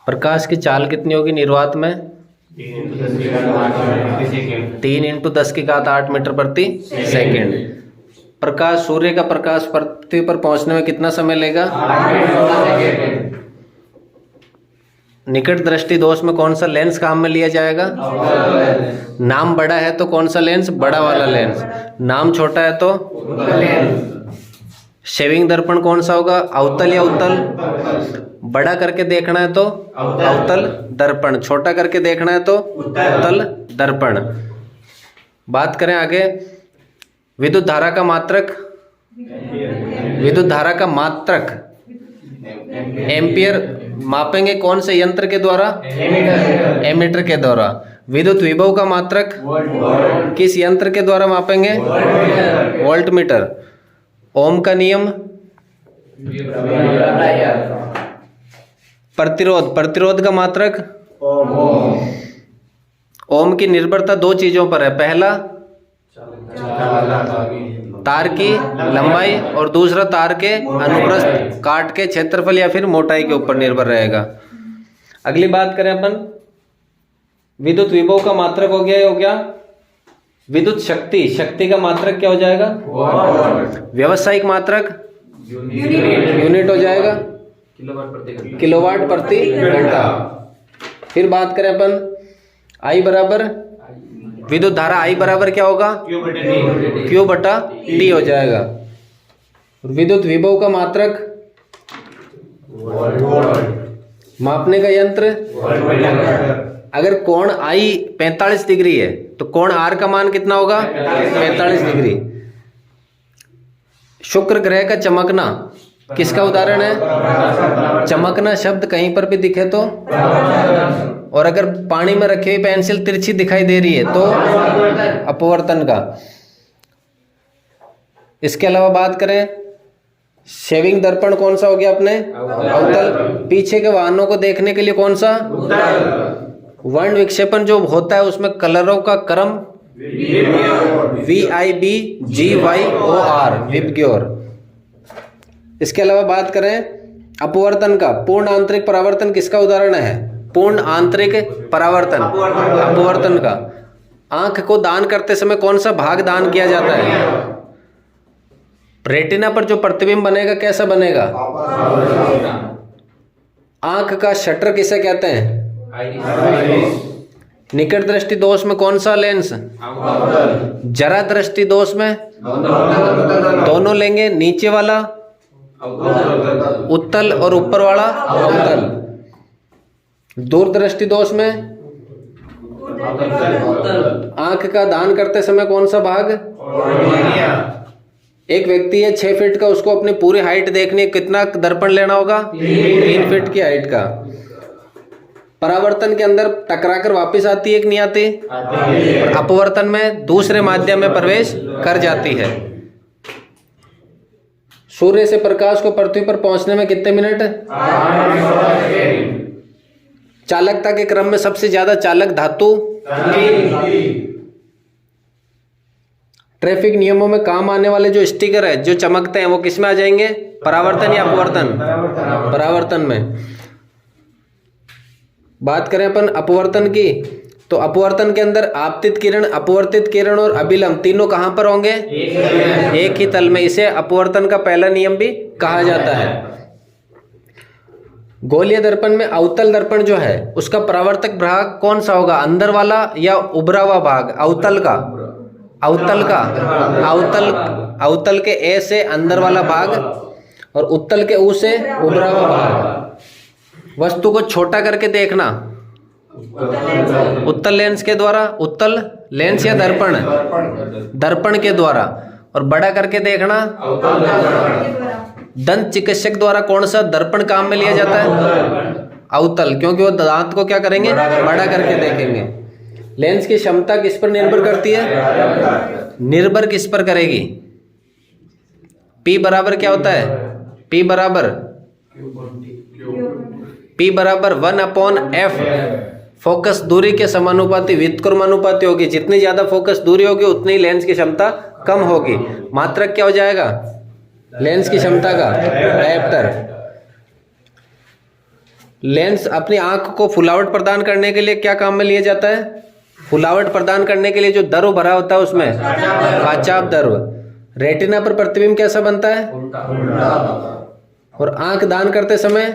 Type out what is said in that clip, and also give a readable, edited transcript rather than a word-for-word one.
प्रकाश की चाल कितनी होगी निर्वात में? 3 × 10⁸ मीटर प्रति सेकेंड। प्रकाश, सूर्य का प्रकाश पृथ्वी पर पहुंचने में कितना समय लेगा? निकट दृष्टि दोष में कौन सा लेंस काम में लिया जाएगा? नाम बड़ा है तो कौन सा लेंस? बड़ा वाला लेंस। नाम छोटा है तो? शेविंग दर्पण कौन सा होगा? अवतल या उत्तल? बड़ा करके देखना है तो अवतल दर्पण, छोटा करके देखना है तो उत्तल दर्पण। बात करें आगे, विद्युत धारा का मात्रक, विद्युत धारा का मात्रक एम्पियर मापेंगे कौन से यंत्र के द्वारा? एमीटर के द्वारा। विद्युत विभव का मात्रक किस यंत्र के द्वारा मापेंगे? वोल्टमीटर। ओम का नियम, प्रतिरोध, प्रतिरोध का मात्रक ओम की निर्भरता दो चीजों पर है। पहला तार की लंबाई और दूसरा तार के अनुप्रस्थ काट के क्षेत्रफल या फिर मोटाई के ऊपर निर्भर रहेगा। अगली बात करें अपन, विद्युत विभव का मात्रक हो गया विद्युत शक्ति, शक्ति का मात्रक क्या हो जाएगा? व्यावसायिक मात्रक यूनिट हो जाएगा किलोवाट प्रति घंटा। फिर बात करें अपन आई बराबर, विद्युत धारा आई बराबर क्या होगा? Q बटा T हो जाएगा। विद्युत विभव का मात्रक, मापने का यंत्र, अगर कोण I 45 डिग्री है तो कोण R का मान कितना होगा? 45 डिग्री। शुक्र ग्रह का चमकना किसका उदाहरण है? चमकना शब्द कहीं पर भी दिखे तो, और अगर पानी में रखी हुई पेंसिल तिरछी दिखाई दे रही है तो अपवर्तन का। इसके अलावा बात करें, शेविंग दर्पण कौन सा हो गया अपने? अवतल। पीछे के वाहनों को देखने के लिए कौन सा? वर्ण विक्षेपण जो होता है उसमें कलरों का क्रम VIBGYOR, विबग्योर। इसके अलावा बात करें अपवर्तन का, पूर्ण आंतरिक परावर्तन किसका उदाहरण है? पूर्ण आंतरिक परावर्तन, अपवर्तन का। आंख को दान करते समय कौन सा भाग दान किया जाता है? रेटिना पर जो प्रतिबिंब बनेगा कैसा बनेगा? आंख का शटर किसे कहते हैं? निकट दृष्टि दोष में कौन सा लेंस? जरा दृष्टि दोष में दोनों लेंगे, नीचे वाला उत्तल और ऊपर वाला अवतल। दूरदृष्टि दोष में आंख का दान करते समय कौन सा भाग? एक व्यक्ति है 6 फीट का, उसको अपनी पूरी हाइट देखनी है, कितना दर्पण लेना होगा? 3 फीट की हाइट का। परावर्तन के अंदर टकराकर वापस आती है कि नहीं आती? और अपवर्तन में दूसरे माध्यम में प्रवेश कर जाती है। सूर्य से प्रकाश को पृथ्वी पर पहुंचने में कितने मिनट? चालकता के क्रम में सबसे ज्यादा चालक धातु? ट्रैफिक नियमों में काम आने वाले जो स्टिकर है जो चमकते हैं वो किस में आ जाएंगे? परावर्तन या अपवर्तन? परावर्तन में। बात करें अपन अपवर्तन की, तो अपवर्तन के अंदर आपतित किरण, अपवर्तित किरण और अभिलंब तीनों कहां पर होंगे? एक ही तल में। इसे अपवर्तन का पहला नियम भी कहा जाता है। गोलीय दर्पण में अवतल दर्पण जो है उसका परावर्तक भाग कौन सा होगा? अंदर वाला या उभरा हुआ भाग? अवतल का, अवतल का, अवतल के ए से अंदर वाला भाग और उत्तल के ऊ से उभरा हुआ भाग। वस्तु को छोटा करके देखना उत्तल लेंस के द्वारा, उत्तल लेंस या दर्पण? दर्पण के द्वारा। और बड़ा करके देखना दंत चिकित्सक द्वारा कौन सा दर्पण काम में लिया जाता है? अवतल, क्योंकि वो दांत को क्या करेंगे? बड़ा करके देखेंगे। लेंस की क्षमता किस पर निर्भर करती है? निर्भर किस पर करेगी? P बराबर क्या होता है? P बराबर 1/f फोकस दूरी के समानुपाती व्युत्क्रमानुपाती होगी। जितनी ज्यादा फोकस दूरी होगी उतनी लेंस की क्षमता कम होगी। मात्रक क्या हो जाएगा लेंस की क्षमता का? डायप्टर। लेंस अपनी आंख को फुलावट प्रदान करने के लिए क्या काम में लिया जाता है? फुलावट प्रदान करने के लिए जो द्रव भरा होता है उसमें काचाभ द्रव। रेटिना पर प्रतिबिंब कैसा बनता है? और आंख दान करते समय